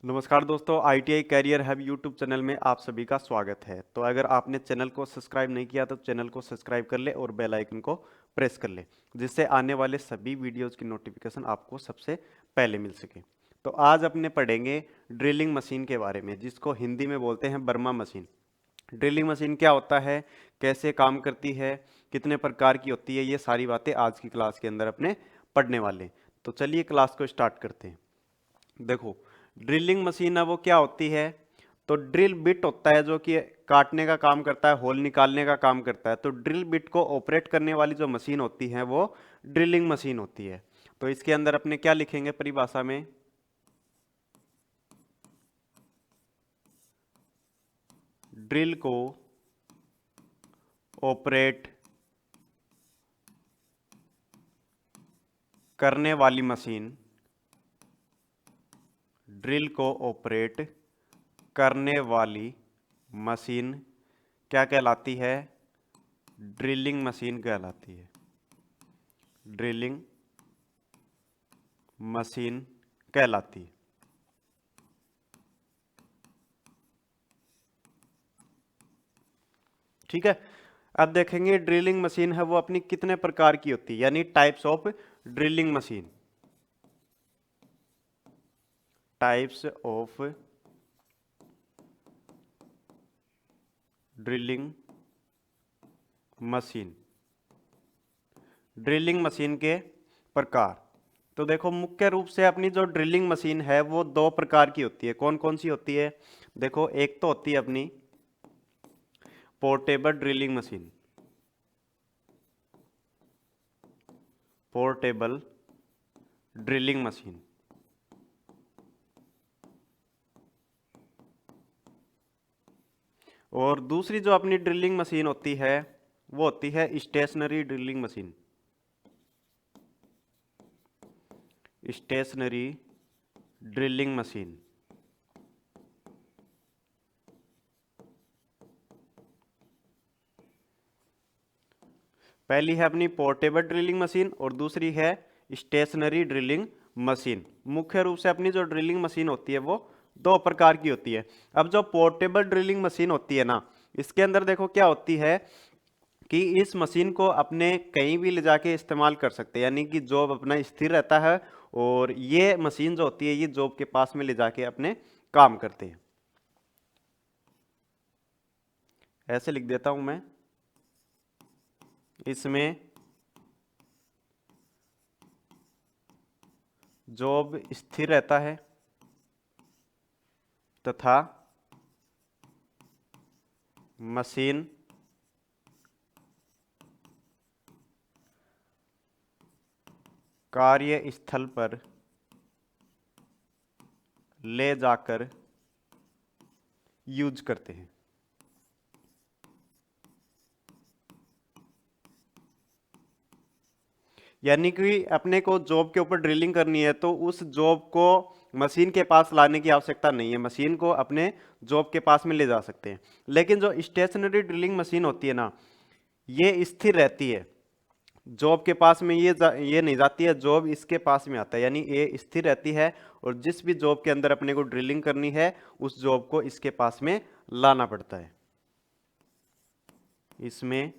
नमस्कार दोस्तों, ITI career hub YouTube channel में आप सभी का स्वागत है। तो अगर आपने चैनल को सब्सक्राइब नहीं किया तो चैनल को सब्सक्राइब कर ले और बेल आइकन को प्रेस कर ले, जिससे आने वाले सभी वीडियोज़ की नोटिफिकेशन आपको सबसे पहले मिल सके। तो आज अपने पढ़ेंगे ड्रिलिंग मशीन के बारे में, जिसको हिंदी में बोलते हैं बर्मा मशीन। ड्रिलिंग मशीन क्या होता है, कैसे काम करती है, कितने प्रकार की होती है, ये सारी बातें आज की क्लास के अंदर अपने पढ़ने वाले हैं। तो चलिए क्लास को स्टार्ट करते हैं। देखो, ड्रिलिंग मशीन है वो क्या होती है। तो ड्रिल बिट होता है जो कि काटने का काम करता है, होल निकालने का काम करता है। तो ड्रिल बिट को ऑपरेट करने वाली जो मशीन होती है वो ड्रिलिंग मशीन होती है। तो इसके अंदर अपने क्या लिखेंगे परिभाषा में, ड्रिल को ऑपरेट करने वाली मशीन, ड्रिल को ऑपरेट करने वाली मशीन क्या कहलाती है, ड्रिलिंग मशीन कहलाती है। ड्रिलिंग मशीन कहलाती है। ठीक है। अब देखेंगे ड्रिलिंग मशीन है वो अपनी कितने प्रकार की होती है, यानी types of drilling machine. Types of drilling machine, drilling machine के प्रकार। तो देखो, मुख्य रूप से अपनी जो ड्रिलिंग मशीन है वो दो प्रकार की होती है। कौन कौन सी होती है? देखो, एक तो होती है अपनी portable drilling machine, portable drilling machine. और दूसरी जो अपनी ड्रिलिंग मशीन होती है वो होती है stationary drilling machine, stationary drilling machine. पहली है अपनी पोर्टेबल ड्रिलिंग मशीन और दूसरी है स्टेशनरी ड्रिलिंग मशीन। मुख्य रूप से अपनी जो ड्रिलिंग मशीन होती है वो दो प्रकार की होती है। अब जो पोर्टेबल ड्रिलिंग मशीन होती है ना, इसके अंदर देखो क्या होती है कि इस मशीन को अपने कहीं भी ले जाके इस्तेमाल कर सकते हैं, यानी कि जॉब अपना स्थिर रहता है और ये मशीन जो होती है ये जॉब के पास में ले जाके अपने काम करते हैं। ऐसे लिख देता हूं मैं, इसमें जॉब स्थिर रहता है तथा मशीन कार्यस्थल पर ले जाकर यूज करते हैं। यानी कि अपने को जॉब के ऊपर ड्रिलिंग करनी है तो उस जॉब को मशीन के पास लाने की आवश्यकता नहीं है, मशीन को अपने जॉब के पास में ले जा सकते हैं। लेकिन जो स्टेशनरी ड्रिलिंग मशीन होती है ना, ये स्थिर रहती है। जॉब के पास में ये नहीं जाती है, जॉब इसके पास में आता है, यानी ये स्थिर रहती है और जिस भी जॉब के अंदर अपने को ड्रिलिंग करनी है उस जॉब को इसके पास में लाना पड़ता है। इसमें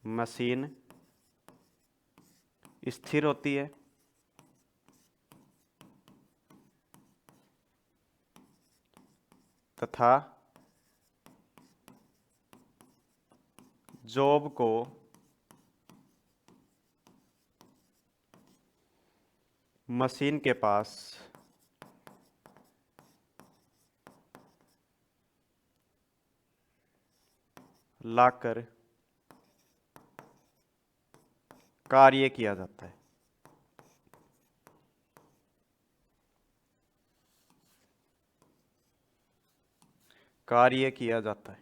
मशीन स्थिर होती है तथा जॉब को मशीन के पास लाकर कार्य किया जाता है। कार्य किया जाता है।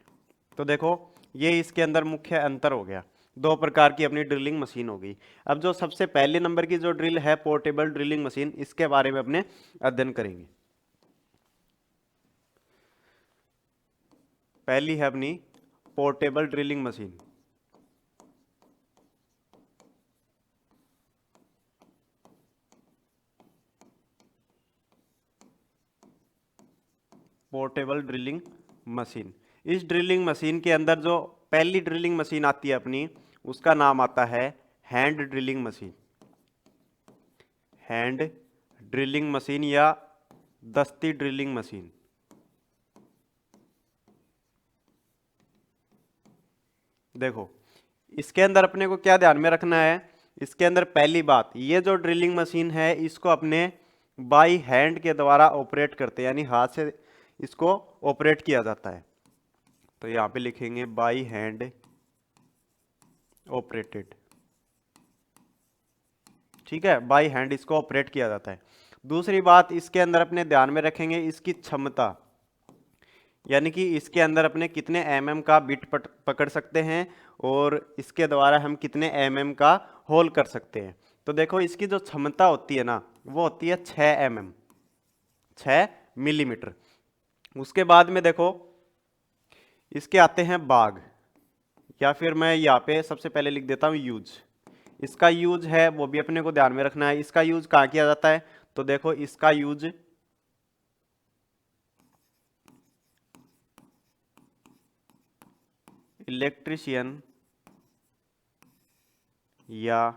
तो देखो, ये इसके अंदर मुख्य अंतर हो गया। दो प्रकार की अपनी ड्रिलिंग मशीन हो गई। अब जो सबसे पहले नंबर की जो ड्रिल है पोर्टेबल ड्रिलिंग मशीन, इसके बारे में अपने अध्ययन करेंगे। पहली है अपनी portable drilling machine. Portable drilling machine. इस ड्रिलिंग मशीन के अंदर जो पहली ड्रिलिंग मशीन आती है अपनी, उसका नाम आता है hand drilling machine. Hand drilling machine या दस्ती ड्रिलिंग मशीन। देखो इसके अंदर अपने को क्या ध्यान में रखना है, इसके अंदर पहली बात, ये जो ड्रिलिंग मशीन है इसको अपने बाई हैंड के द्वारा ऑपरेट करते हैं, यानी हाथ से इसको ऑपरेट किया जाता है। तो यहां पे लिखेंगे बाई हैंड ऑपरेटेड। ठीक है, बाई हैंड इसको ऑपरेट किया जाता है। दूसरी बात इसके अंदर अपने ध्यान में रखेंगे इसकी क्षमता, यानी कि इसके अंदर अपने कितने mm का बिट पकड़ सकते हैं और इसके द्वारा हम कितने mm का होल कर सकते हैं। तो देखो इसकी जो क्षमता होती है ना, वो होती है 6 mm, 6 मिलीमीटर। उसके बाद में देखो इसके आते हैं बाग, या फिर मैं यहाँ पे सबसे पहले लिख देता हूँ यूज। इसका यूज है वो भी अपने को ध्यान में रखना है। इसका यूज कहाँ किया जाता है, तो देखो इसका यूज इलेक्ट्रीशियन या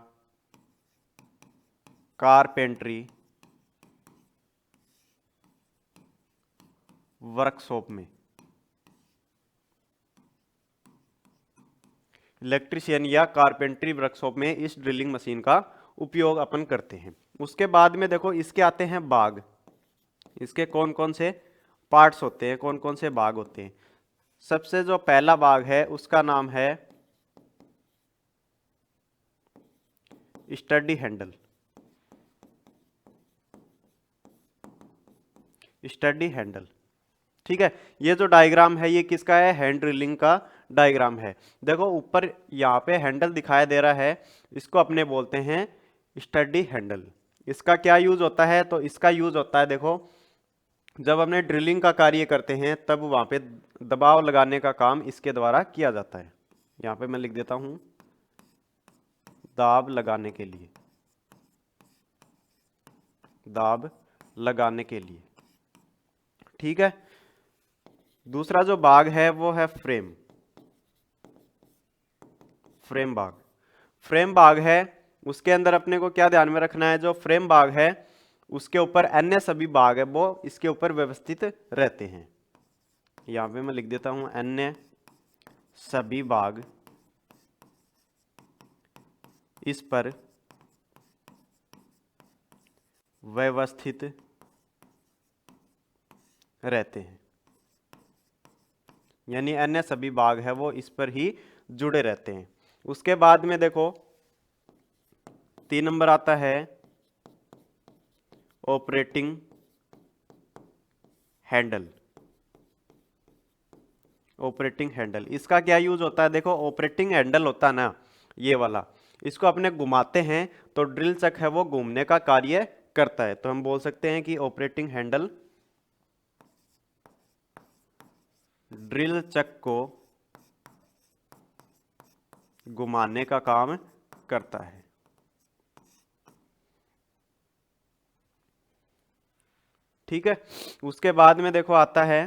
कारपेंट्री वर्कशॉप में, इलेक्ट्रीशियन या कारपेंट्री वर्कशॉप में इस ड्रिलिंग मशीन का उपयोग अपन करते हैं। उसके बाद में देखो इसके आते हैं बाग। इसके कौन कौन से पार्ट्स होते हैं, कौन कौन से बाग होते हैं। सबसे जो पहला बाग है उसका नाम है स्टडी हैंडल। स्टडी हैंडल, ठीक है। ये जो डायग्राम है ये किसका है, हैंड ड्रिलिंग का डायग्राम है। देखो ऊपर यहाँ पे हैंडल दिखाई दे रहा है, इसको अपने बोलते हैं स्टडी हैंडल। इसका क्या यूज होता है, तो इसका यूज होता है, देखो जब हमने ड्रिलिंग का कार्य करते हैं तब वहां पे दबाव लगाने का काम इसके द्वारा किया जाता है। यहाँ पे मैं लिख देता हूं दाब लगाने के लिए, दाब लगाने के लिए, ठीक है। दूसरा जो बाग है वो है फ्रेम, फ्रेम बाग। फ्रेम बाग है, उसके अंदर अपने को क्या ध्यान में रखना है, जो फ्रेम बाग है उसके ऊपर अन्य सभी बाग है वो इसके ऊपर व्यवस्थित रहते हैं। यहां पे मैं लिख देता हूं अन्य सभी बाग इस पर व्यवस्थित रहते हैं, यानी अन्य सभी बाग है वो इस पर ही जुड़े रहते हैं। उसके बाद में देखो 3 नंबर आता है ऑपरेटिंग हैंडल। ऑपरेटिंग हैंडल, इसका क्या यूज होता है, देखो ऑपरेटिंग हैंडल होता है ना ये वाला, इसको अपने घुमाते हैं तो ड्रिल चक है वो घूमने का कार्य करता है। तो हम बोल सकते हैं कि ऑपरेटिंग हैंडल ड्रिल चक को घुमाने का काम करता है, ठीक है। उसके बाद में देखो आता है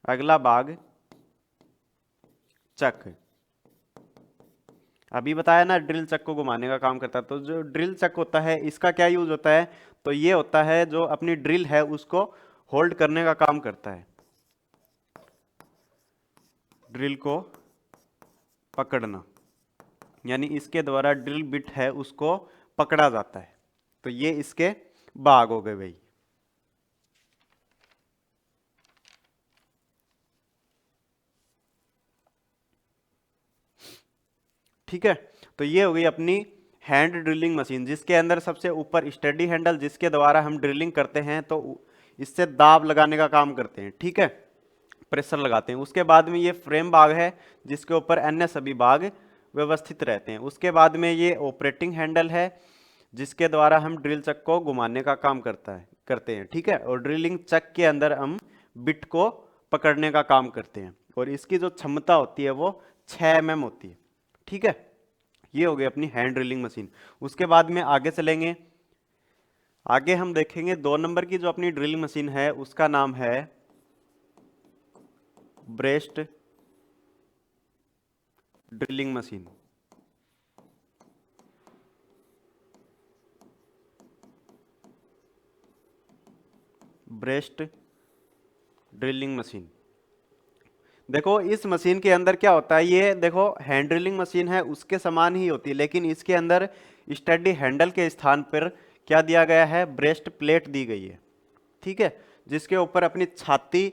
अगला बाग चक। अभी बताया ना ड्रिल चक को घुमाने का काम करता है, तो जो ड्रिल चक होता है इसका क्या यूज होता है, तो ये होता है जो अपनी ड्रिल है उसको होल्ड करने का काम करता है, ड्रिल को पकड़ना, यानी इसके द्वारा ड्रिल बिट है उसको पकड़ा जाता है। तो ये इसके बाग हो गए भाई। ठीक है, तो ये हो गई अपनी हैंड ड्रिलिंग मशीन, जिसके अंदर सबसे ऊपर स्टडी हैंडल जिसके द्वारा हम ड्रिलिंग करते हैं तो इससे दाब लगाने का काम करते हैं, ठीक है, प्रेशर लगाते हैं। उसके बाद में ये फ्रेम बाग है जिसके ऊपर अन्य सभी बाग व्यवस्थित रहते हैं। उसके बाद में ये ऑपरेटिंग हैंडल है जिसके द्वारा हम ड्रिल चक को घुमाने का काम करते हैं, ठीक है। और ड्रिलिंग चक के अंदर हम बिट को पकड़ने का काम करते हैं, और इसकी जो क्षमता होती है वो 6 mm होती है, ठीक है। ये हो गई अपनी हैंड ड्रिलिंग मशीन। उसके बाद में आगे चलेंगे, आगे हम देखेंगे 2 नंबर की जो अपनी ड्रिलिंग मशीन है उसका नाम है breast drilling machine. Breast drilling machine. देखो इस मशीन के अंदर क्या होता है, ये देखो हैंड ड्रिलिंग मशीन है उसके समान ही होती है, लेकिन इसके अंदर स्टडी हैंडल के स्थान पर क्या दिया गया है, ब्रेस्ट प्लेट दी गई है। ठीक है, जिसके ऊपर अपनी छाती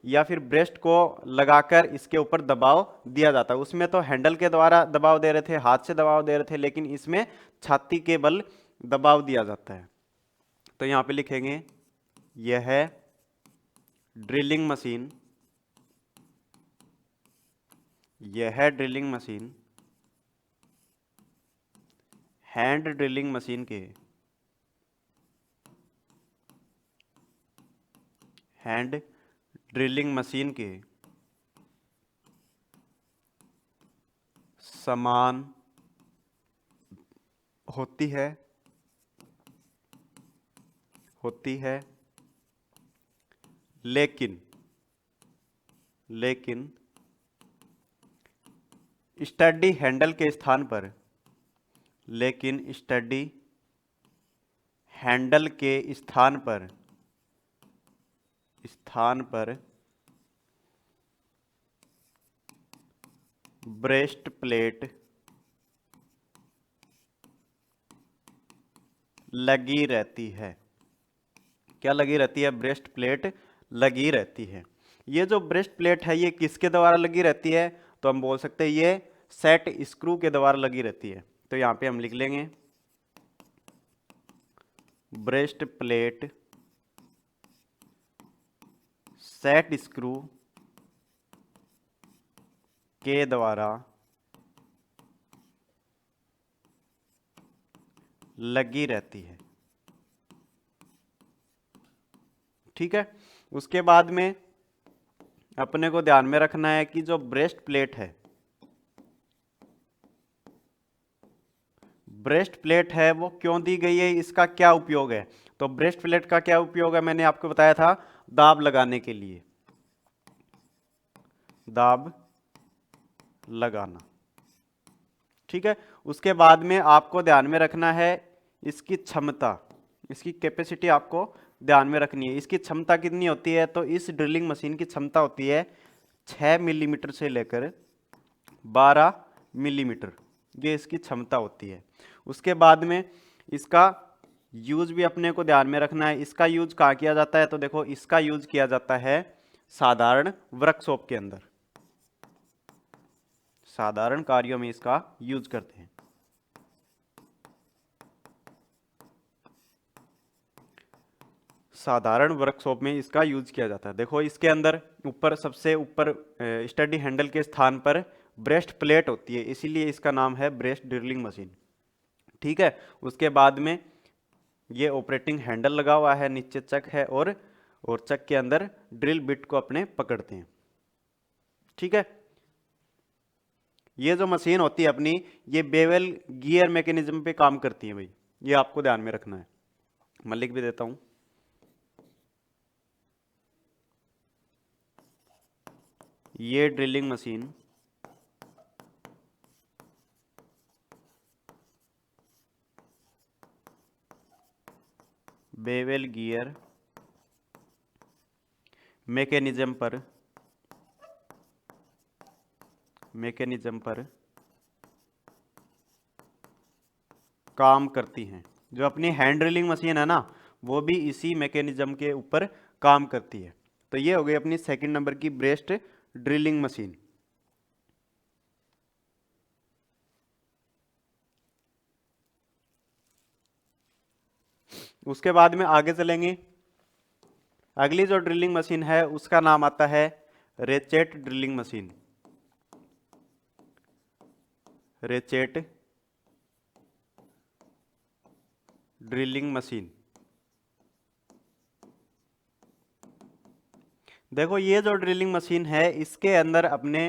या फिर ब्रेस्ट को लगाकर इसके ऊपर दबाव दिया जाता है। उसमें तो हैंडल के द्वारा दबाव दे रहे थे, हाथ से दबाव दे रहे थे, लेकिन इसमें छाती के बल दबाव दिया जाता है। तो यहां पे लिखेंगे यह है ड्रिलिंग मशीन, यह है drilling machine hand drilling machine के हैंड ड्रिलिंग मशीन के समान होती है लेकिन स्टडी हैंडल के स्थान पर स्टडी हैंडल के स्थान पर ब्रेस्ट प्लेट लगी रहती है। क्या लगी रहती है, ब्रेस्ट प्लेट लगी रहती है। ये जो ब्रेस्ट प्लेट है ये किसके द्वारा लगी रहती है, तो हम बोल सकते हैं ये सेट स्क्रू के द्वारा लगी रहती है। तो यहां पे हम लिख लेंगे ब्रेस्ट प्लेट सेट स्क्रू के द्वारा लगी रहती है। ठीक है, उसके बाद में अपने को ध्यान में रखना है कि जो ब्रेस्ट प्लेट है, ब्रेस्ट प्लेट है वो क्यों दी गई है, इसका क्या उपयोग है। तो ब्रेस्ट प्लेट का क्या उपयोग है, मैंने आपको बताया था दाब लगाने के लिए, दाब लगाना। ठीक है, उसके बाद में आपको ध्यान में रखना है इसकी क्षमता, इसकी कैपेसिटी आपको ध्यान में रखनी है। इसकी क्षमता कितनी होती है, तो इस ड्रिलिंग मशीन की क्षमता होती है 6 मिलीमीटर से लेकर 12 मिलीमीटर, ये इसकी क्षमता होती है। उसके बाद में इसका यूज भी अपने को ध्यान में रखना है। इसका यूज कहाँ किया जाता है, तो देखो इसका यूज किया जाता है साधारण वर्कशॉप के अंदर, साधारण कार्यों में इसका यूज करते हैं। साधारण वर्कशॉप में इसका यूज किया जाता है। देखो इसके अंदर ऊपर, सबसे ऊपर स्टडी हैंडल के स्थान पर ब्रेस्ट प्लेट होती है, इसीलिए इसका नाम है ब्रेस्ट ड्रिलिंग मशीन। ठीक है, उसके बाद में ये ऑपरेटिंग हैंडल लगा हुआ है, नीचे चक है और चक के अंदर ड्रिल बिट को अपने पकड़ते हैं। ठीक है, ये जो मशीन होती है अपनी, ये बेवल गियर मैकेनिज्म पे काम करती है भाई, ये आपको ध्यान में रखना है। मैं लिख भी देता हूं, ये drilling machine bevel gear mechanism पर काम करती हैं। जो अपनी हैंड ड्रिलिंग मशीन है ना, वो भी इसी मैकेनिज्म के ऊपर काम करती है। तो ये हो गई अपनी सेकंड नंबर की ब्रेस्ट ड्रिलिंग मशीन। उसके बाद में आगे चलेंगे, अगली जो ड्रिलिंग मशीन है उसका नाम आता है ratchet drilling machine. Ratchet drilling machine. देखो ये जो ड्रिलिंग मशीन है इसके अंदर अपने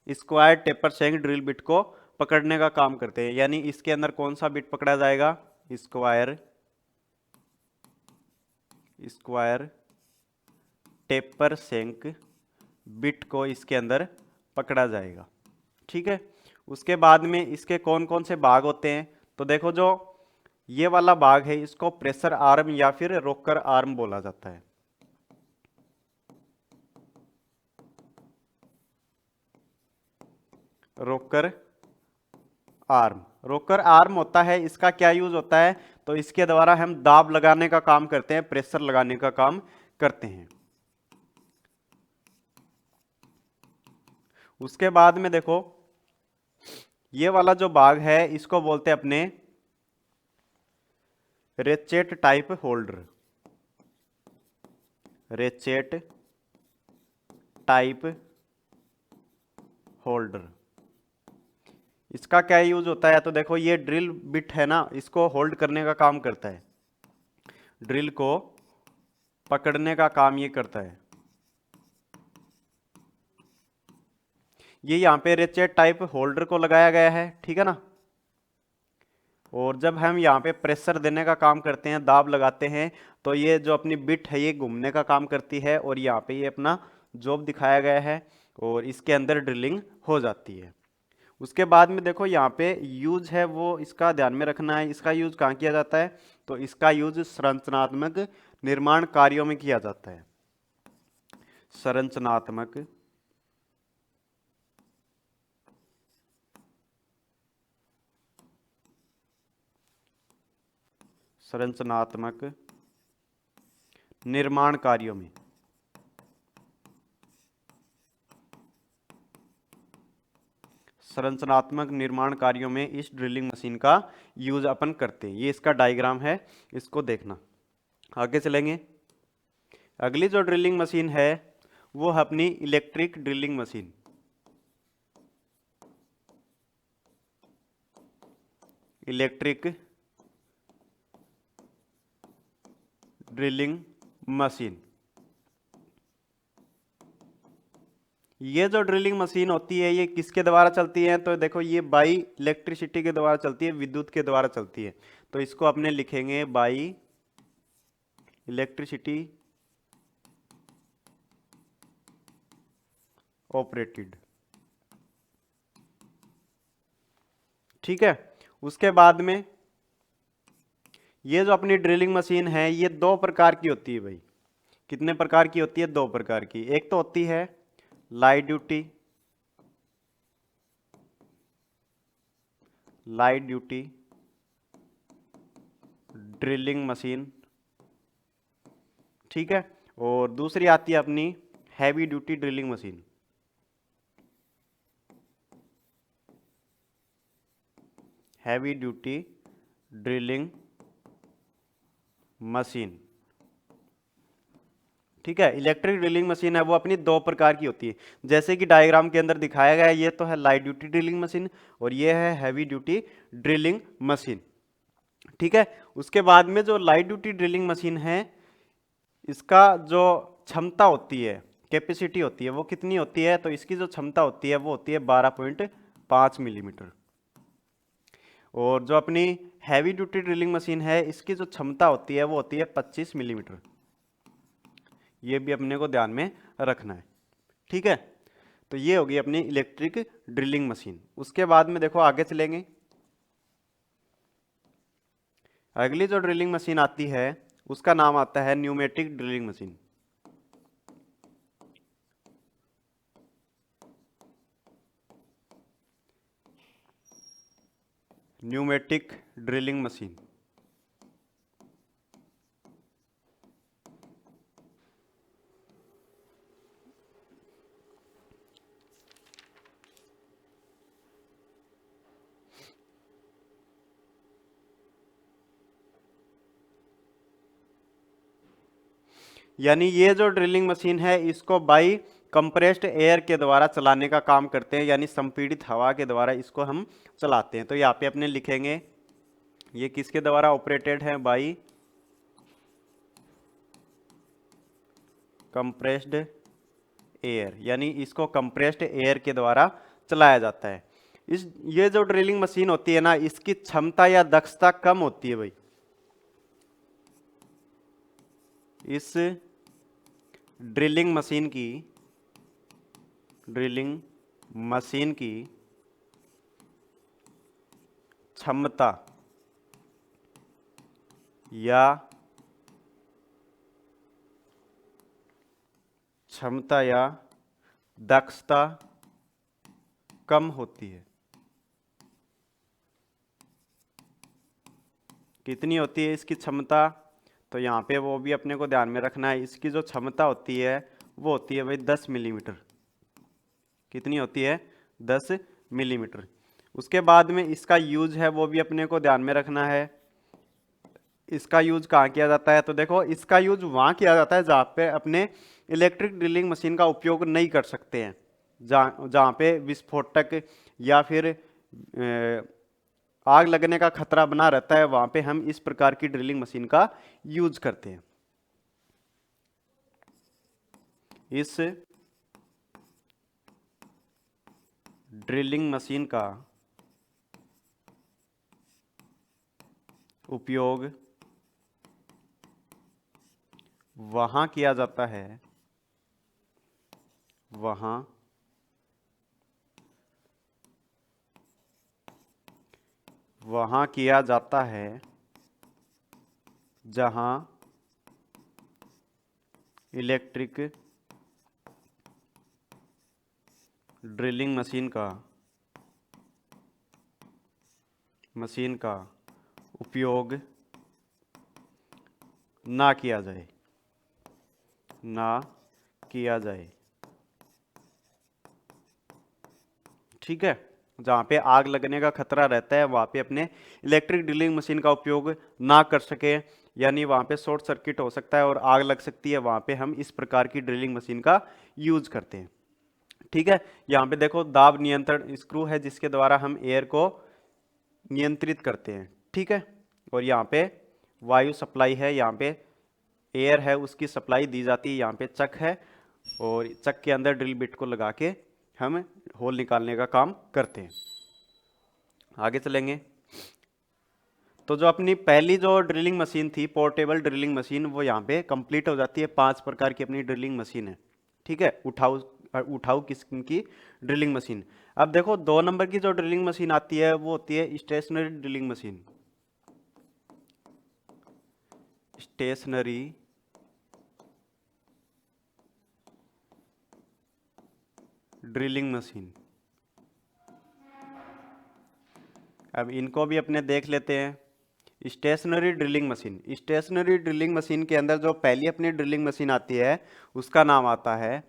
square taper shank drill bit को पकड़ने का काम करते हैं। यानी इसके अंदर कौन सा बिट पकड़ा जाएगा, स्क्वायर टेपर शेंक बिट को इसके अंदर पकड़ा जाएगा। ठीक है, उसके बाद में इसके कौन कौन से भाग होते हैं, तो देखो जो ये वाला भाग है इसको प्रेशर आर्म या फिर रोकर आर्म बोला जाता है। रोकर आर्म, रोकर आर्म होता है, इसका क्या यूज होता है, तो इसके द्वारा हम दाब लगाने का काम करते हैं, प्रेशर लगाने का काम करते हैं। उसके बाद में देखो ये वाला जो भाग है इसको बोलते हैं अपने ratchet type holder, ratchet type holder. इसका क्या यूज होता है, तो देखो ये ड्रिल बिट है ना, इसको होल्ड करने का काम करता है, ड्रिल को पकड़ने का काम ये करता है। ये यहाँ पे रेचेट टाइप होल्डर को लगाया गया है, ठीक है ना। और जब हम यहाँ पे प्रेशर देने का काम करते हैं, दाब लगाते हैं, तो ये जो अपनी बिट है ये घूमने का काम करती है और यहाँ पे ये अपना जॉब दिखाया गया है और इसके अंदर ड्रिलिंग हो जाती है। उसके बाद में देखो यहाँ पे यूज है वो इसका ध्यान में रखना है। इसका यूज कहाँ किया जाता है, तो इसका यूज संरचनात्मक निर्माण कार्यों में किया जाता है। संरचनात्मक संरचनात्मक निर्माण कार्यों में, संरचनात्मक निर्माण कार्यों में इस ड्रिलिंग मशीन का यूज अपन करते हैं। ये इसका डायग्राम है, इसको देखना। आगे चलेंगे, अगली जो ड्रिलिंग मशीन है वो है अपनी electric drilling machine. Electric drilling machine, ये जो ड्रिलिंग मशीन होती है ये किसके द्वारा चलती है, तो देखो ये बाई इलेक्ट्रिसिटी के द्वारा चलती है, विद्युत के द्वारा चलती है। तो इसको अपने लिखेंगे बाई इलेक्ट्रिसिटी ऑपरेटेड। ठीक है, उसके बाद में ये जो अपनी ड्रिलिंग मशीन है ये दो प्रकार की होती है भाई। कितने प्रकार की होती है, दो प्रकार की। एक तो होती है light duty, light duty drilling machine, ठीक है। और दूसरी आती है अपनी heavy duty drilling machine. Heavy duty drilling machine, ठीक है। इलेक्ट्रिक ड्रिलिंग मशीन है वो अपनी दो प्रकार की होती है, जैसे कि डायग्राम के अंदर दिखाया गया है। ये तो है लाइट ड्यूटी ड्रिलिंग मशीन और ये है हैवी ड्यूटी ड्रिलिंग मशीन, ठीक है। उसके बाद में जो लाइट ड्यूटी ड्रिलिंग मशीन है इसका जो क्षमता होती है, कैपेसिटी होती है, वो कितनी होती है, तो इसकी जो क्षमता होती है वो होती है 12.5 मिलीमीटर। और जो अपनी हैवी ड्यूटी ड्रिलिंग मशीन है इसकी जो क्षमता होती है वो होती है 25 मिलीमीटर। ये भी अपने को ध्यान में रखना है, ठीक है। तो ये होगी अपनी इलेक्ट्रिक ड्रिलिंग मशीन। उसके बाद में देखो आगे चलेंगे, अगली जो ड्रिलिंग मशीन आती है उसका नाम आता है pneumatic drilling machine. Pneumatic drilling machine, यानी ये जो ड्रिलिंग मशीन है इसको बाई कंप्रेस्ड एयर के द्वारा चलाने का काम करते हैं, यानी संपीड़ित हवा के द्वारा इसको हम चलाते हैं। तो यहाँ पे अपने लिखेंगे ये किसके द्वारा ऑपरेटेड है, बाई कंप्रेस्ड एयर, यानी इसको कंप्रेस्ड एयर के द्वारा चलाया जाता है। ये जो ड्रिलिंग मशीन होती है ना इसकी क्षमता या दक्षता कम होती है भाई। इस ड्रिलिंग मशीन की ड्रिलिंग मशीन की क्षमता या दक्षता कम होती है। कितनी होती है इसकी क्षमता? तो यहाँ पे वो भी अपने को ध्यान में रखना है। इसकी जो क्षमता होती है वो होती है भाई 10 मिलीमीटर। कितनी होती है? 10 मिलीमीटर। उसके बाद में इसका यूज है वो भी अपने को ध्यान में रखना है। इसका यूज कहाँ किया जाता है? तो देखो, इसका यूज वहाँ किया जाता है जहाँ पे अपने इलेक्ट्रिक ड्रिलिंग मशीन का उपयोग नहीं कर सकते हैं, जहाँ पे विस्फोटक या फिर आग लगने का खतरा बना रहता है, वहां पे हम इस प्रकार की ड्रिलिंग मशीन का यूज करते हैं। इस ड्रिलिंग मशीन का उपयोग वहां किया जाता है, वहां किया जाता है जहां इलेक्ट्रिक ड्रिलिंग मशीन का उपयोग ना किया जाए। ठीक है, जहाँ पे आग लगने का खतरा रहता है वहाँ पे अपने इलेक्ट्रिक ड्रिलिंग मशीन का उपयोग ना कर सके, यानी वहाँ पे शॉर्ट सर्किट हो सकता है और आग लग सकती है, वहाँ पे हम इस प्रकार की ड्रिलिंग मशीन का यूज करते हैं। ठीक है, यहाँ पे देखो दाब नियंत्रण स्क्रू है जिसके द्वारा हम एयर को नियंत्रित करते हैं। ठीक है, और यहाँ पे वायु सप्लाई है, यहाँ पे एयर है उसकी सप्लाई दी जाती है। यहाँ पे चक है और चक के अंदर ड्रिल बिट को लगा के हम होल निकालने का काम करते हैं। आगे चलेंगे तो जो अपनी पहली जो ड्रिलिंग मशीन थी, पोर्टेबल ड्रिलिंग मशीन, वो यहाँ पे कंप्लीट हो जाती है। 5 प्रकार की अपनी ड्रिलिंग मशीन है। ठीक है, उठाऊ किस्म की ड्रिलिंग मशीन। अब देखो 2 नंबर की जो ड्रिलिंग मशीन आती है वो होती है stationary drilling machine. Stationary drilling machine. अब इनको भी अपने देख लेते हैं। स्टेशनरी ड्रिलिंग मशीन के अंदर जो पहली अपनी ड्रिलिंग मशीन आती है उसका नाम आता है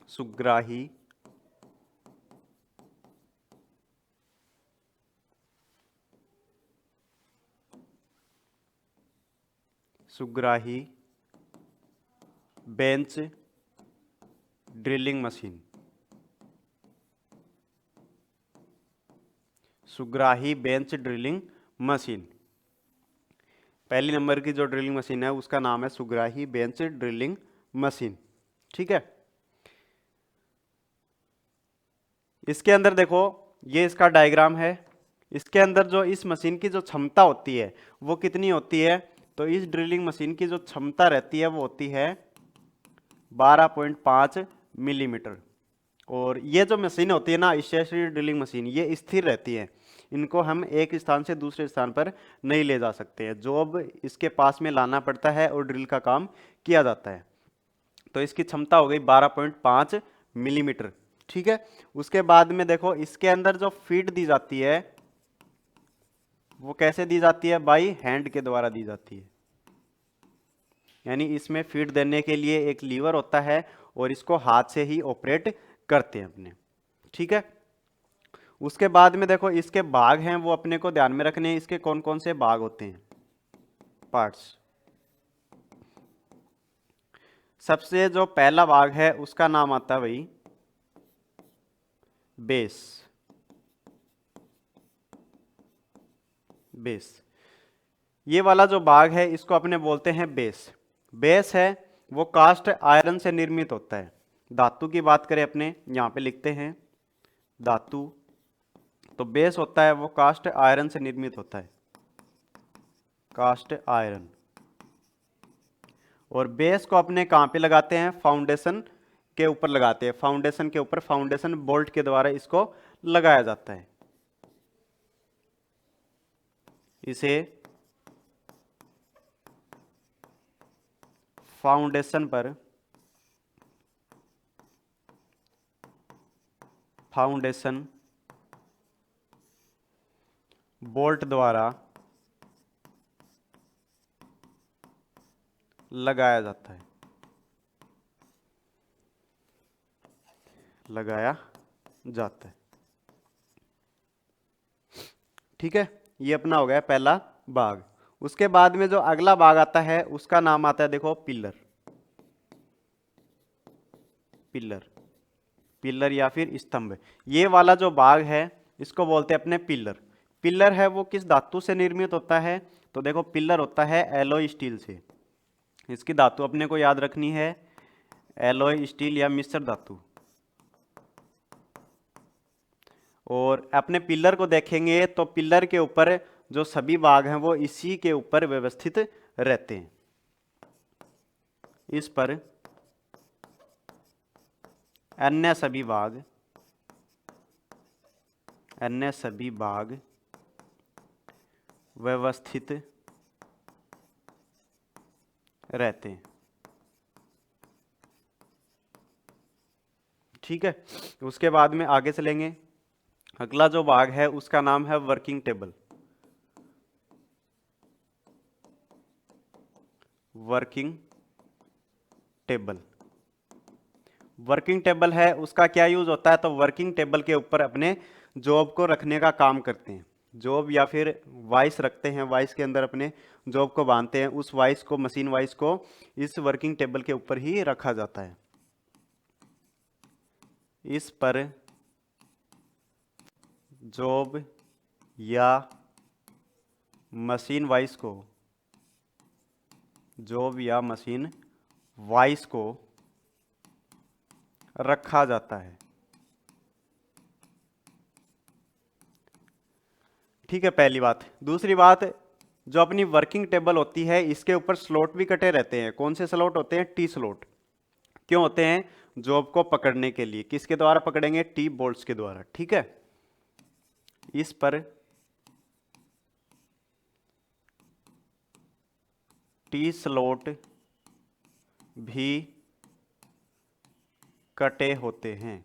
सुग्राही बेंच ड्रिलिंग मशीन। सुग्राही बेंच ड्रिलिंग मशीन, पहली नंबर की जो ड्रिलिंग मशीन है उसका नाम है सुग्राही बेंच ड्रिलिंग मशीन। ठीक है, इसके अंदर देखो ये इसका डायग्राम है। इसके अंदर जो इस मशीन की जो क्षमता होती है वो कितनी होती है? तो इस ड्रिलिंग मशीन की जो क्षमता रहती है वो होती है 12.5 मिलीमीटर। और ये जो मशीन होती है ना, स्टेशनरी ड्रिलिंग मशीन, ये स्थिर रहती है। इनको हम एक स्थान से दूसरे स्थान पर नहीं ले जा सकते हैं, जो अब इसके पास में लाना पड़ता है और ड्रिल का काम किया जाता है। तो इसकी क्षमता हो गई 12.5 मिलीमीटर। ठीक है, उसके बाद में देखो इसके अंदर जो फीड दी जाती है वो कैसे दी जाती है? बाई हैंड के द्वारा दी जाती है। यानी इसमें फीड देने के लिए एक लीवर होता है और इसको हाथ से ही ऑपरेट करते हैं अपने। ठीक है, उसके बाद में देखो इसके भाग हैं वो अपने को ध्यान में रखने हैं। इसके कौन कौन से भाग होते हैं? पार्ट्स। सबसे जो पहला भाग है उसका नाम आता है भाई बेस। ये वाला जो भाग है इसको अपने बोलते हैं बेस। बेस है वो कास्ट आयरन से निर्मित होता है। धातु की बात करें अपने, यहां पे लिखते हैं धातु, तो बेस होता है वो कास्ट आयरन से निर्मित होता है, कास्ट आयरन। और बेस को अपने कहां पे लगाते हैं? फाउंडेशन के ऊपर लगाते हैं, फाउंडेशन के ऊपर फाउंडेशन बोल्ट के द्वारा इसको लगाया जाता है। इसे फाउंडेशन पर फाउंडेशन बोल्ट द्वारा लगाया जाता है, लगाया जाता है। ठीक है, ये अपना हो गया पहला भाग। उसके बाद में जो अगला भाग आता है उसका नाम आता है, देखो, पिलर। पिलर, पिलर या फिर स्तंभ। ये वाला जो भाग है इसको बोलते हैं अपने पिलर। पिलर है वो किस धातु से निर्मित होता है? तो देखो, पिलर होता है एलॉय स्टील से। इसकी धातु अपने को याद रखनी है, एलॉय स्टील या मिश्र धातु। और अपने पिलर को देखेंगे तो पिलर के ऊपर जो सभी भाग हैं वो इसी के ऊपर व्यवस्थित रहते हैं। इस पर अन्य सभी भाग व्यवस्थित रहते हैं। ठीक है, उसके बाद में आगे चलेंगे। अगला जो भाग है उसका नाम है working table. Working table, working table है उसका क्या यूज होता है? तो वर्किंग टेबल के ऊपर अपने जॉब को रखने का काम करते हैं। जॉब या फिर वाइस रखते हैं, वाइस के अंदर अपने जॉब को बांधते हैं। उस वाइस को, मशीन वाइस को, इस वर्किंग टेबल के ऊपर ही रखा जाता है। इस पर जॉब या मशीन वाइस को, जॉब या मशीन वाइस को रखा जाता है। ठीक है, पहली बात। दूसरी बात, जो अपनी वर्किंग टेबल होती है इसके ऊपर स्लॉट भी कटे रहते हैं। कौन से स्लॉट होते हैं? T slot. क्यों होते हैं? जॉब को पकड़ने के लिए। किसके द्वारा पकड़ेंगे? टी बोल्ट्स के द्वारा। ठीक है, इस पर टी स्लॉट भी कटे होते हैं।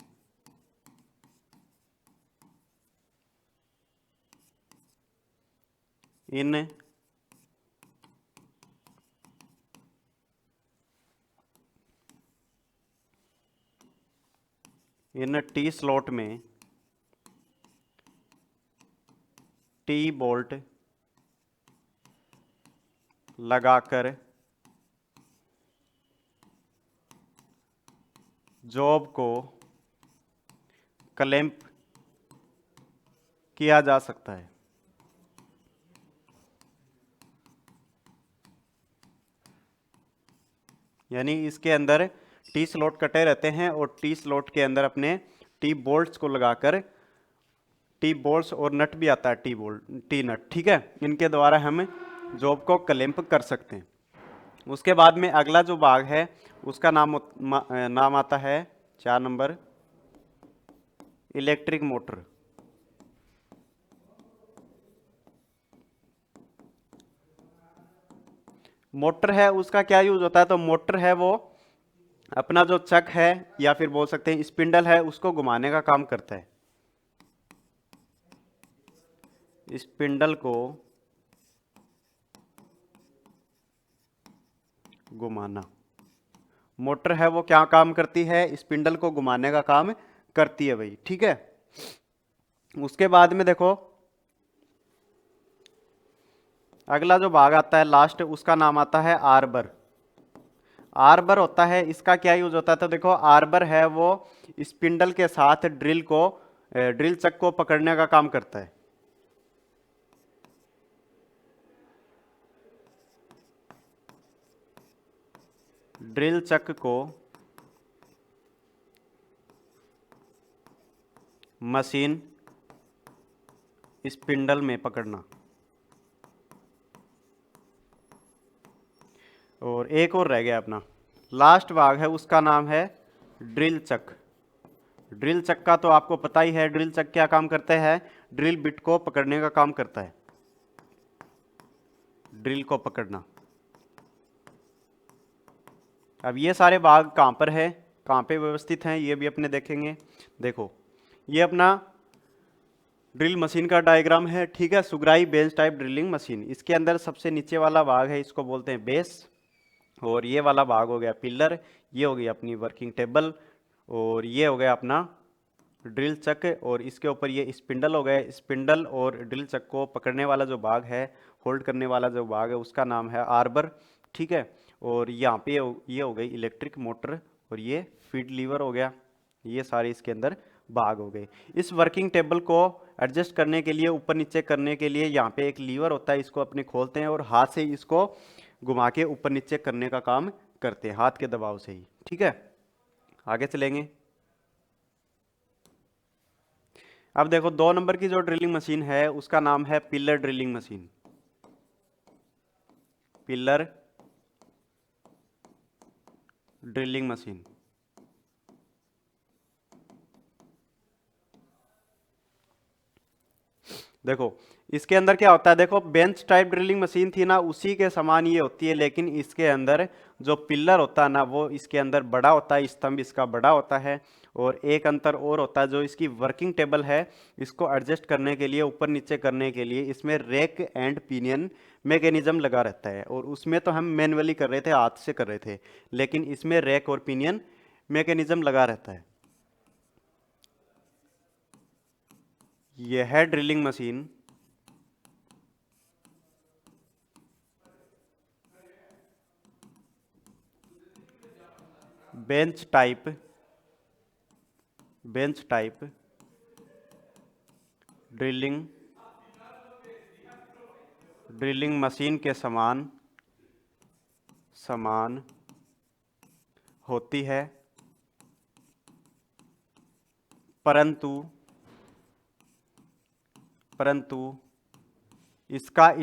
इन टी स्लॉट में टी बोल्ट लगाकर जॉब को क्लैंप किया जा सकता है। यानी इसके अंदर टी स्लॉट कटे रहते हैं और टी स्लॉट के अंदर अपने टी बोल्ट्स को लगाकर, टी बोल्ट्स और नट भी आता है, टी बोल्ट, टी नट। ठीक है, इनके द्वारा हम जॉब को क्लैंप कर सकते हैं। उसके बाद में अगला जो भाग है उसका नाम आता है 4 नंबर, इलेक्ट्रिक मोटर। मोटर है उसका क्या यूज होता है? तो मोटर है वो अपना जो चक है या फिर बोल सकते हैं स्पिंडल है उसको घुमाने का काम करता है। स्पिंडल को घुमाना, मोटर है वो क्या काम करती है? स्पिंडल को घुमाने का काम करती है भाई। ठीक है, उसके बाद में देखो अगला जो भाग आता है लास्ट, उसका नाम आता है आर्बर। आर्बर होता है, इसका क्या यूज होता है? तो देखो, आर्बर है वो स्पिंडल के साथ ड्रिल चक को पकड़ने का काम करता है। ड्रिल चक को मशीन स्पिंडल में पकड़ना। और एक और रह गया अपना लास्ट भाग है, उसका नाम है ड्रिल चक। ड्रिल चक का तो आपको पता ही है, ड्रिल चक क्या काम करता है? ड्रिल बिट को पकड़ने का काम करता है, ड्रिल को पकड़ना। अब ये सारे भाग कहाँ पर है, कहाँ पे व्यवस्थित हैं, ये भी अपने देखेंगे। देखो ये अपना ड्रिल मशीन का डायग्राम है, ठीक है, सुग्राई बेंच टाइप ड्रिलिंग मशीन। इसके अंदर सबसे नीचे वाला भाग है, इसको बोलते हैं बेस, और ये वाला भाग हो गया पिलर, ये हो गई अपनी वर्किंग टेबल, और ये हो गया अपना ड्रिल चक, और इसके ऊपर ये स्पिंडल हो गया। स्पिंडल और ड्रिल चक को पकड़ने वाला जो भाग है, होल्ड करने वाला जो भाग है, उसका नाम है आर्बर, ठीक है। और यहाँ पे ये हो गई इलेक्ट्रिक मोटर, और ये फीड लीवर हो गया। ये सारे इसके अंदर भाग हो गए। इस वर्किंग टेबल को एडजस्ट करने के लिए, ऊपर नीचे करने के लिए यहाँ पे एक लीवर होता है, इसको अपने खोलते हैं और हाथ से इसको घुमा के ऊपर नीचे करने का काम करते हैं, हाथ के दबाव से ही, ठीक है। आगे चलेंगे। अब देखो 2 नंबर की जो ड्रिलिंग मशीन है उसका नाम है pillar drilling machine. Pillar drilling machine. देखो इसके अंदर क्या होता है, देखो बेंच टाइप ड्रिलिंग मशीन थी ना, उसी के समान ये होती है, लेकिन इसके अंदर जो पिलर होता है ना वो इसके अंदर बड़ा होता है, स्तंभ इसका बड़ा होता है। और एक अंतर और होता है, जो इसकी वर्किंग टेबल है, इसको एडजस्ट करने के लिए, ऊपर नीचे करने के लिए, इसमें रैक एंड पिनियन मैकेनिज्म लगा रहता है। और उसमें तो हम मैनुअली कर रहे थे, हाथ से कर रहे थे, लेकिन इसमें रैक और पिनियन मैकेनिज्म लगा रहता है। यह है drilling machine, bench type drilling machine के समान होती है, परंतु इसका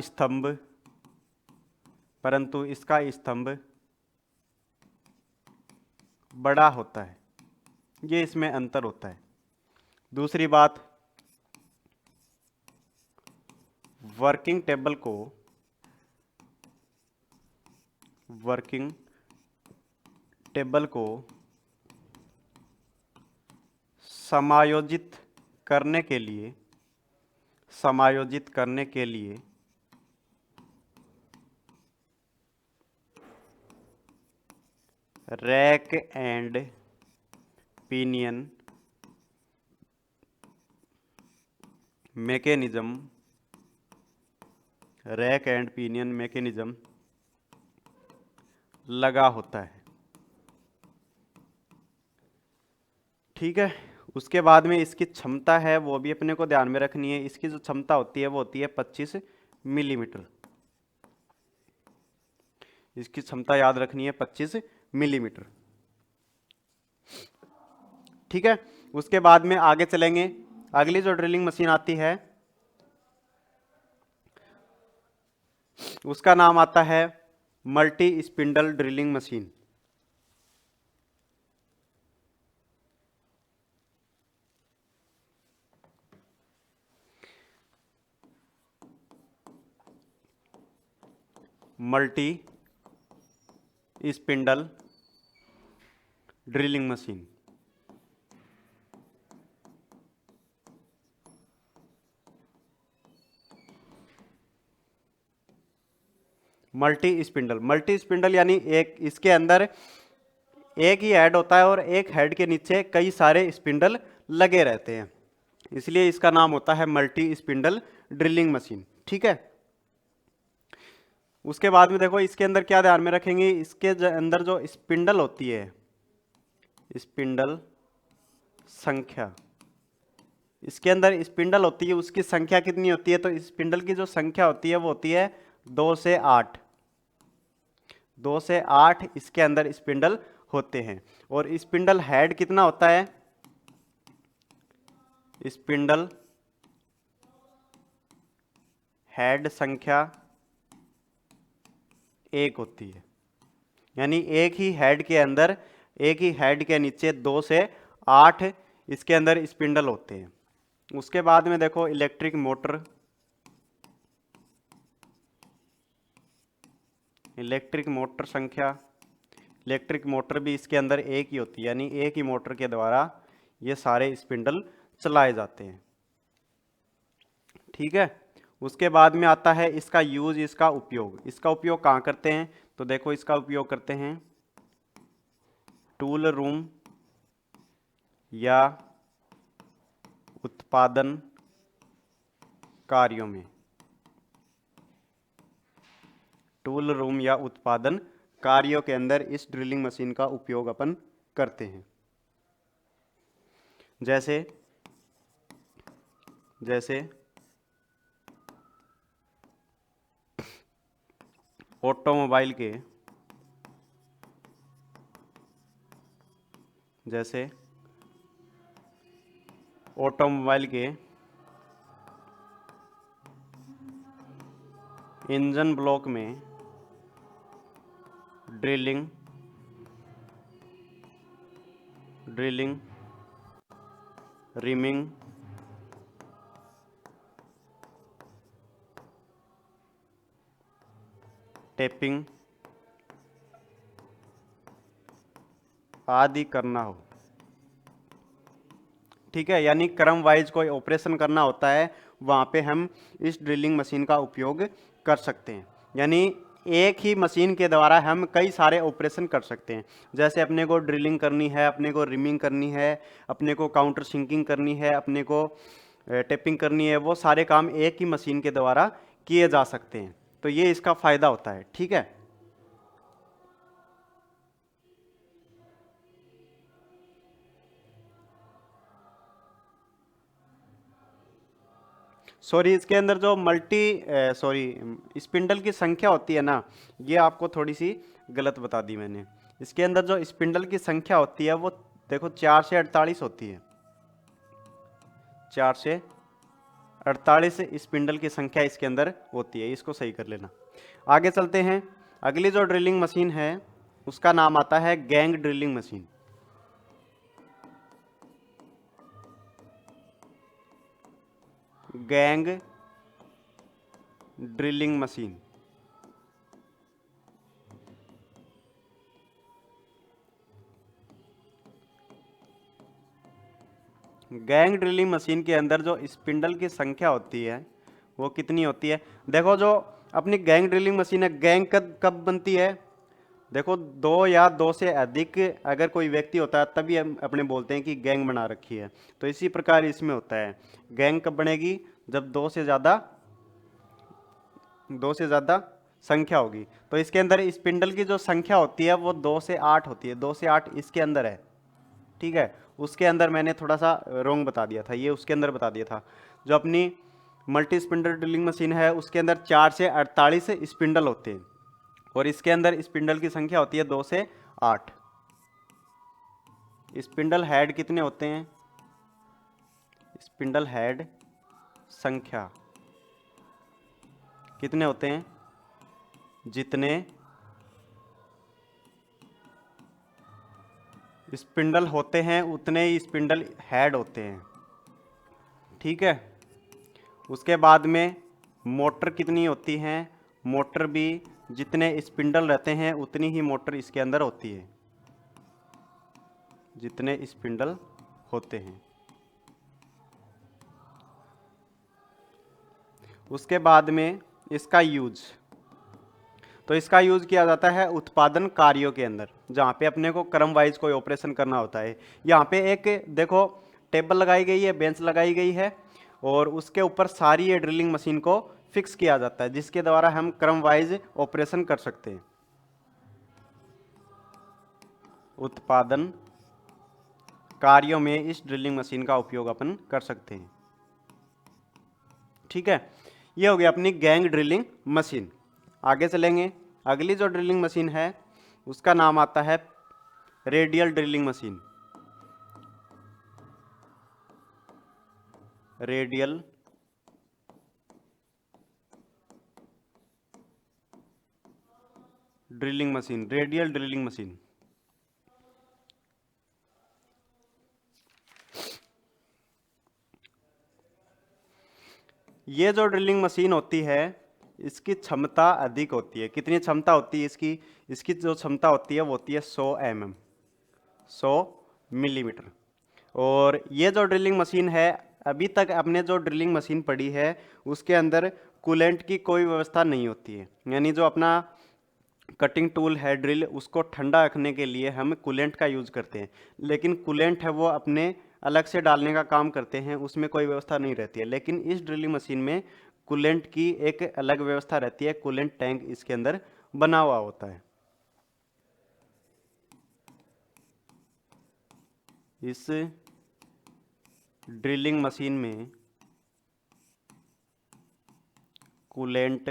स्तंभ बड़ा होता है। ये इसमें अंतर होता है। दूसरी बात, वर्किंग टेबल को समायोजित करने के लिए रैक एंड पिनियन मैकेनिज्म लगा होता है, ठीक है। उसके बाद में इसकी क्षमता है वो भी अपने को ध्यान में रखनी है। इसकी जो क्षमता होती है वो होती है 25 मिलीमीटर। इसकी क्षमता याद रखनी है 25 मिलीमीटर, ठीक है। उसके बाद में आगे चलेंगे। अगली जो ड्रिलिंग मशीन आती है उसका नाम आता है multi spindle drilling machine. Multi spindle drilling machine. Multi spindle यानी एक इसके अंदर एक ही हेड होता है और एक हेड के नीचे कई सारे स्पिंडल लगे रहते हैं, इसलिए इसका नाम होता है मल्टी स्पिंडल ड्रिलिंग मशीन, ठीक है। उसके बाद में देखो इसके अंदर क्या ध्यान में रखेंगे, इसके अंदर जो स्पिंडल होती है, स्पिंडल संख्या, इसके अंदर स्पिंडल होती है उसकी संख्या कितनी होती है, तो स्पिंडल की जो संख्या होती है वो होती है 2 से 8। 2 से 8 इसके अंदर स्पिंडल होते हैं। और स्पिंडल हेड कितना होता है, स्पिंडल हेड संख्या 1 होती है, यानी एक ही हेड के अंदर एक ही हेड के नीचे 2 से 8 इसके अंदर स्पिंडल होते हैं। उसके बाद में देखो इलेक्ट्रिक मोटर, इलेक्ट्रिक मोटर संख्या, इलेक्ट्रिक मोटर भी इसके अंदर एक ही होती है, यानी एक ही मोटर के द्वारा ये सारे स्पिंडल चलाए जाते हैं। ठीक है। उसके बाद में आता है इसका यूज, इसका उपयोग। इसका उपयोग कहाँ करते हैं? तो देखो इसका उपयोग करते हैं टूल रूम या उत्पादन कार्यों में। टूल रूम या उत्पादन कार्यों के अंदर इस ड्रिलिंग मशीन का उपयोग अपन करते हैं। जैसे जैसे ऑटोमोबाइल के, जैसे ऑटोमोबाइल के इंजन ब्लॉक में ड्रिलिंग रिमिंग, टेपिंग आदि करना हो। ठीक है, यानी क्रम वाइज कोई ऑपरेशन करना होता है, वहाँ पे हम इस ड्रिलिंग मशीन का उपयोग कर सकते हैं। यानी एक ही मशीन के द्वारा हम कई सारे ऑपरेशन कर सकते हैं। जैसे अपने को ड्रिलिंग करनी है, अपने को रिमिंग करनी है, अपने को काउंटर सिंकिंग करनी है, अपने को टेपिंग करनी है, वो सारे काम एक ही मशीन के द्वारा किए जा सकते हैं। तो ये इसका फायदा होता है। ठीक है। सॉरी, इसके अंदर जो स्पिंडल की संख्या होती है ना, ये आपको थोड़ी सी गलत बता दी मैंने। इसके अंदर जो स्पिंडल की संख्या होती है वो देखो 4 से 48 होती है। 4 से 48 स्पिंडल की संख्या इसके अंदर होती है, इसको सही कर लेना। आगे चलते हैं। अगली जो ड्रिलिंग मशीन है उसका नाम आता है gang drilling machine. Gang drilling machine. Gang drilling machine के अंदर जो स्पिंडल की संख्या होती है वो कितनी होती है? देखो जो अपनी गैंग ड्रिलिंग मशीन है, गैंग कब कब बनती है? देखो 2 या 2 से अधिक अगर कोई व्यक्ति होता है तभी हम अपने बोलते हैं कि गैंग बना रखी है। तो इसी प्रकार इसमें होता है। गैंग कब बनेगी? जब 2 से ज़्यादा संख्या होगी। तो इसके अंदर स्पिंडल की जो संख्या होती है वो 2 से 8 होती है। 2 से 8 इसके अंदर है। ठीक है, उसके अंदर मैंने थोड़ा सा रोंग बता दिया था, ये उसके अंदर बता दिया था। जो अपनी मल्टी स्पिंडल ड्रिलिंग मशीन है उसके अंदर 4 से 48 स्पिंडल होते हैं और इसके अंदर स्पिंडल की संख्या होती है 2 से 8। स्पिंडल हेड कितने होते हैं? स्पिंडल हेड संख्या कितने होते हैं? जितने स्पिंडल होते हैं उतने ही स्पिंडल हेड होते हैं। ठीक है। उसके बाद में मोटर कितनी होती हैं? मोटर भी जितने स्पिंडल रहते हैं उतनी ही मोटर इसके अंदर होती है, जितने स्पिंडल होते हैं। उसके बाद में इसका यूज, तो इसका यूज किया जाता है उत्पादन कार्यों के अंदर, जहाँ पे अपने को क्रम वाइज कोई ऑपरेशन करना होता है। यहाँ पे एक देखो टेबल लगाई गई है, बेंच लगाई गई है और उसके ऊपर सारी ये ड्रिलिंग मशीन को फिक्स किया जाता है, जिसके द्वारा हम क्रम वाइज ऑपरेशन कर सकते हैं। उत्पादन कार्यों में इस ड्रिलिंग मशीन का उपयोग अपन कर सकते हैं। ठीक है, ये हो गया अपनी गैंग ड्रिलिंग मशीन। आगे चलेंगे। अगली जो ड्रिलिंग मशीन है उसका नाम आता है radial drilling machine. Radial drilling machine, radial drilling machine. ये जो ड्रिलिंग मशीन होती है इसकी क्षमता अधिक होती है। कितनी क्षमता होती है इसकी? इसकी जो क्षमता होती है वो होती है 100 mm, 100 मिलीमीटर। और ये जो ड्रिलिंग मशीन है, अभी तक अपने जो ड्रिलिंग मशीन पड़ी है उसके अंदर कूलेंट की कोई व्यवस्था नहीं होती है। यानी जो अपना कटिंग टूल है ड्रिल, उसको ठंडा रखने के लिए हम कूलेंट का यूज़ करते हैं, लेकिन कूलेंट है वो अपने अलग से डालने का काम करते हैं, उसमें कोई व्यवस्था नहीं रहती है। लेकिन इस ड्रिलिंग मशीन में कूलेंट की एक अलग व्यवस्था रहती है, कूलेंट टैंक इसके अंदर बना हुआ होता है। इस ड्रिलिंग मशीन में कूलेंट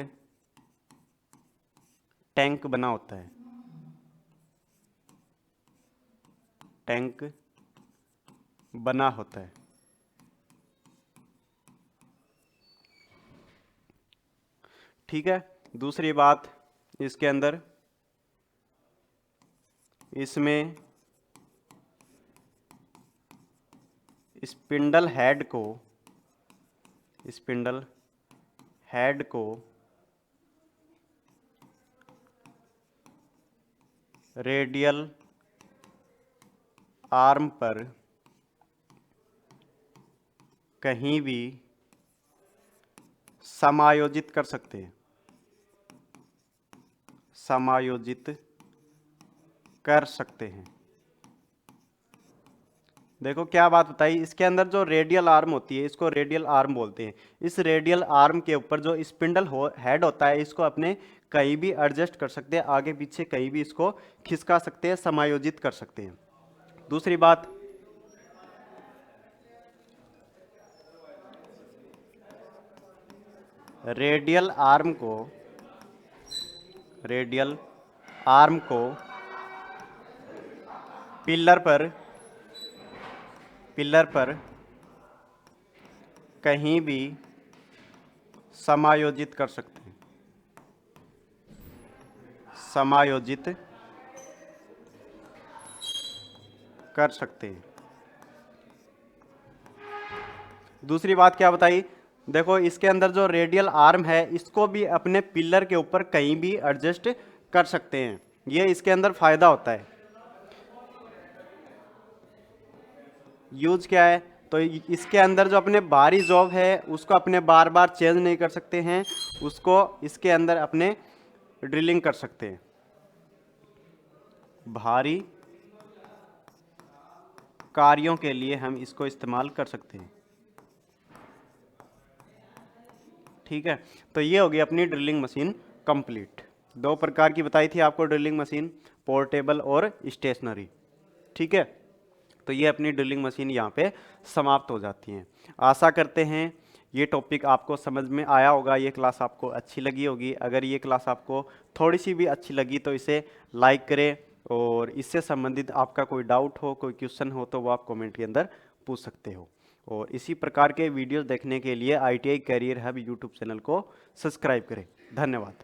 टैंक बना होता है, टैंक बना होता है। ठीक है। दूसरी बात, इसके अंदर इसमें स्पिंडल हेड को रेडियल आर्म पर कहीं भी समायोजित कर सकते हैं, समायोजित कर सकते हैं। देखो क्या बात बताई, इसके अंदर जो रेडियल आर्म होती है इसको रेडियल आर्म बोलते हैं। इस रेडियल आर्म के ऊपर जो स्पिंडल हेड होता है इसको अपने कहीं भी एडजस्ट कर सकते हैं, आगे पीछे कहीं भी इसको खिसका सकते हैं, समायोजित कर सकते हैं। दूसरी बात, रेडियल आर्म को पिलर पर कहीं भी समायोजित कर सकते हैं, समायोजित कर सकते हैं। दूसरी बात क्या बताई, देखो इसके अंदर जो रेडियल आर्म है इसको भी अपने पिलर के ऊपर कहीं भी एडजस्ट कर सकते हैं, ये इसके अंदर फायदा होता है। यूज क्या है, तो इसके अंदर जो अपने बाहरी जॉब है उसको अपने बार बार चेंज नहीं कर सकते हैं, उसको इसके अंदर अपने ड्रिलिंग कर सकते हैं, भारी कार्यों के लिए हम इसको इस्तेमाल कर सकते हैं। ठीक है, तो ये होगी अपनी ड्रिलिंग मशीन कंप्लीट। 2 प्रकार की बताई थी आपको ड्रिलिंग मशीन, पोर्टेबल और स्टेशनरी। ठीक है, तो ये अपनी ड्रिलिंग मशीन यहाँ पे समाप्त हो जाती हैं। आशा करते हैं ये टॉपिक आपको समझ में आया होगा, ये क्लास आपको अच्छी लगी होगी। अगर ये क्लास आपको थोड़ी सी भी अच्छी लगी तो इसे लाइक करें, और इससे संबंधित आपका कोई डाउट हो, कोई क्वेश्चन हो तो वो आप कमेंट के अंदर पूछ सकते हो। और इसी प्रकार के वीडियोस देखने के लिए ITI career hub YouTube channel को सब्सक्राइब करें। धन्यवाद।